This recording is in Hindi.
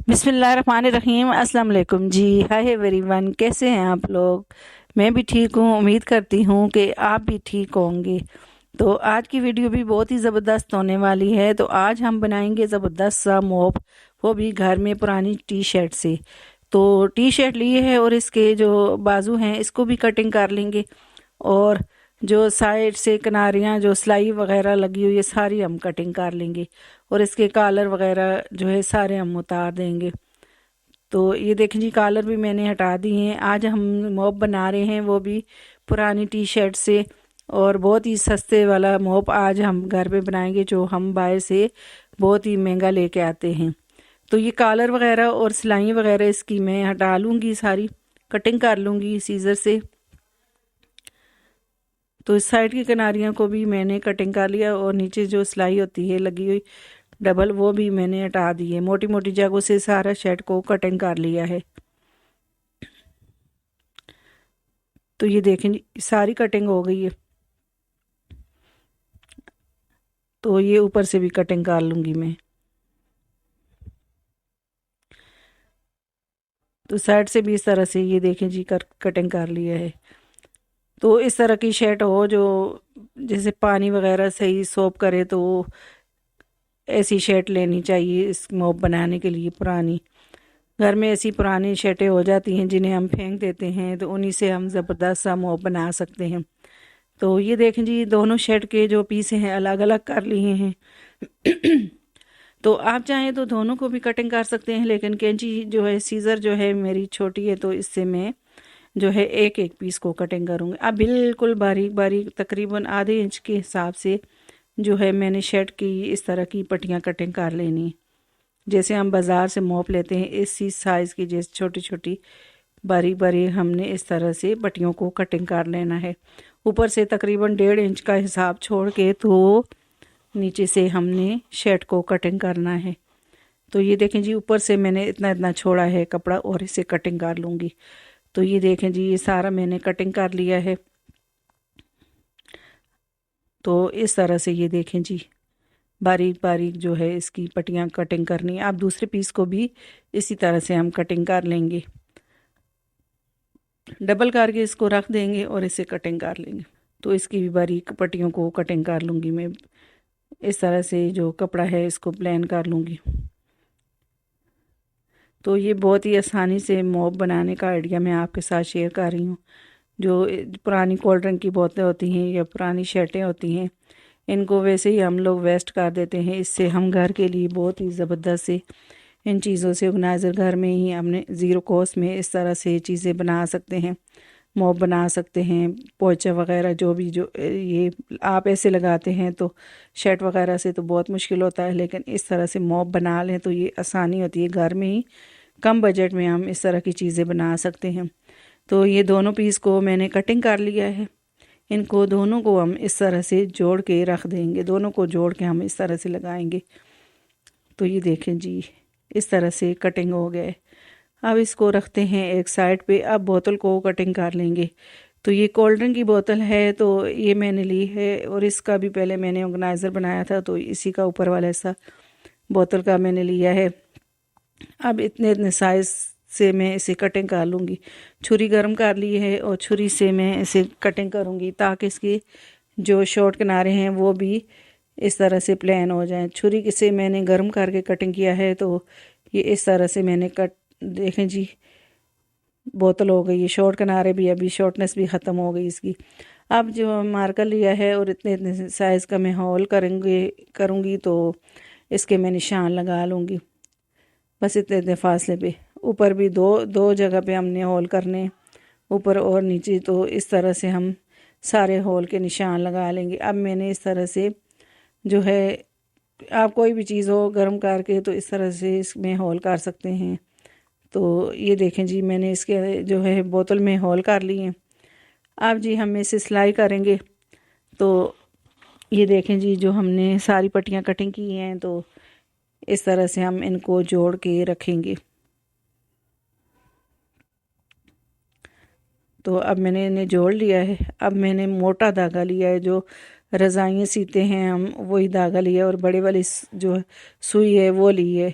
बिस्मिल्लाहिर्रहमानिर्रहीम। अस्सलाम वालेकुम जी। हाय एवरीवन, कैसे हैं आप लोग? मैं भी ठीक हूँ। उम्मीद करती हूँ कि आप भी ठीक होंगे। तो आज की वीडियो भी बहुत ही ज़बरदस्त होने वाली है। तो आज हम बनाएंगे ज़बरदस्त सा मोप, वो भी घर में पुरानी टी शर्ट से। तो टी शर्ट लिए है और इसके जो बाजू हैं इसको भी कटिंग कर लेंगे, और जो साइड से किनारियाँ जो सिलाई वगैरह लगी हुई है सारी हम कटिंग कर लेंगे, और इसके कॉलर वगैरह जो है सारे हम उतार देंगे। तो ये देखें जी, कॉलर भी मैंने हटा दिए हैं। आज हम मोप बना रहे हैं वो भी पुरानी टी शर्ट से, और बहुत ही सस्ते वाला मोप आज हम घर पे बनाएंगे जो हम बाहर से बहुत ही महंगा लेके आते हैं। तो ये कॉलर वगैरह और सिलाई वगैरह इसकी मैं हटा लूँगी, सारी कटिंग कर लूँगी सीज़र से। तो इस साइड की किनारियों को भी मैंने कटिंग कर लिया, और नीचे जो सिलाई होती है लगी हुई डबल वो भी मैंने हटा दी है। मोटी मोटी जगहों से सारा शर्ट को कटिंग कर लिया है। तो ये देखें सारी कटिंग हो गई है। तो ये ऊपर से भी कटिंग कर लूँगी मैं। तो साइड से भी इस तरह से ये देखें जी कटिंग कर लिया है। तो इस तरह की शर्ट हो जो जैसे पानी वगैरह सही सोप करे, तो ऐसी शर्ट लेनी चाहिए इस मोप बनाने के लिए। पुरानी घर में ऐसी पुरानी शर्टें हो जाती हैं जिन्हें हम फेंक देते हैं, तो उन्हीं से हम ज़बरदस्त सा मोप बना सकते हैं। तो ये देखें जी, दोनों शर्ट के जो पीस हैं अलग अलग कर लिए हैं। तो आप चाहें तो दोनों को भी कटिंग कर सकते हैं, लेकिन कैंची जो है सीज़र जो है मेरी छोटी है, तो इससे मैं जो है एक एक पीस को कटिंग करूँगी। अब बिल्कुल बारीक बारीक तकरीबन आधे इंच के हिसाब से जो है मैंने शर्ट की इस तरह की पट्टियाँ कटिंग कर लेनी। जैसे हम बाज़ार से मोप लेते हैं इसी साइज़ की, जैसे छोटी छोटी बारीक बारीक हमने इस तरह से पट्टियों को कटिंग कर लेना है। ऊपर से तकरीबन 1.5 इंच का हिसाब छोड़ के तो नीचे से हमने शर्ट को कटिंग करना है। तो ये देखें जी, ऊपर से मैंने इतना इतना छोड़ा है कपड़ा, और इसे कटिंग कर लूँगी। तो ये देखें जी, ये सारा मैंने कटिंग कर लिया है। तो इस तरह से ये देखें जी, बारीक बारीक जो है इसकी पट्टियाँ कटिंग करनी है। आप दूसरे पीस को भी इसी तरह से हम कटिंग कर लेंगे, डबल करके इसको रख देंगे और इसे कटिंग कर लेंगे। तो इसकी भी बारीक पट्टियों को कटिंग कर लूँगी मैं। इस तरह से जो कपड़ा है इसको प्लेन कर लूँगी। तो ये बहुत ही आसानी से मोप बनाने का आइडिया मैं आपके साथ शेयर कर रही हूँ। जो पुरानी कोल्ड ड्रिंक की बोतलें होती हैं या पुरानी शर्टें होती हैं, इनको वैसे ही हम लोग वेस्ट कर देते हैं। इससे हम घर के लिए बहुत ही ज़बरदस्त से इन चीज़ों से ऑर्गेनाइज़र घर में ही हमने ज़ीरो कॉस्ट में इस तरह से चीज़ें बना सकते हैं। मोप बना सकते हैं, पोंछा वगैरह जो भी जो ये आप ऐसे लगाते हैं तो शर्ट वगैरह से तो बहुत मुश्किल होता है, लेकिन इस तरह से मोप बना लें तो ये आसानी होती है। घर में ही कम बजट में हम इस तरह की चीज़ें बना सकते हैं। तो ये दोनों पीस को मैंने कटिंग कर लिया है। इनको दोनों को हम इस तरह से जोड़ के रख देंगे, दोनों को जोड़ के हम इस तरह से लगाएंगे। तो ये देखें जी, इस तरह से कटिंग हो गए। अब इसको रखते हैं एक साइड पे। अब बोतल को कटिंग कर लेंगे। तो ये कोल्ड ड्रिंक की बोतल है, तो ये मैंने ली है, और इसका भी पहले मैंने ऑर्गेनाइज़र बनाया था, तो इसी का ऊपर वाला हिस्सा बोतल का मैंने लिया है। अब इतने इतने साइज़ से मैं इसे कटिंग कर लूँगी। छुरी गर्म कर ली है, और छुरी से मैं इसे कटिंग करूँगी ताकि इसकी जो शॉर्ट किनारे हैं वो भी इस तरह से प्लेन हो जाएं। छुरी से मैंने गर्म करके कटिंग किया है, तो ये इस तरह से मैंने कट, देखें जी, बोतल हो गई है। शॉर्ट किनारे भी अभी शॉर्टनेस भी ख़त्म हो गई इसकी। अब जो मार्कर लिया है और इतने इतने साइज़ का मैं होल करूँगी, तो इसके मैं निशान लगा लूँगी बस इतने इतने फासले पे। ऊपर भी दो दो जगह पे हमने होल करने, ऊपर और नीचे। तो इस तरह से हम सारे होल के निशान लगा लेंगे। अब मैंने इस तरह से जो है, आप कोई भी चीज़ हो गर्म करके तो इस तरह से इसमें होल कर सकते हैं। तो ये देखें जी, मैंने इसके जो है बोतल में होल कर लिए हैं। अब जी हम इसे सिलाई करेंगे। तो ये देखें जी, जो हमने सारी पट्टियाँ कटिंग की हैं, तो इस तरह से हम इनको जोड़ के रखेंगे। तो अब मैंने इन्हें जोड़ लिया है। अब मैंने मोटा धागा लिया है, जो रज़ाइयाँ सीते हैं हम वही धागा लिया, और बड़े वाली जो सुई है वो ली है।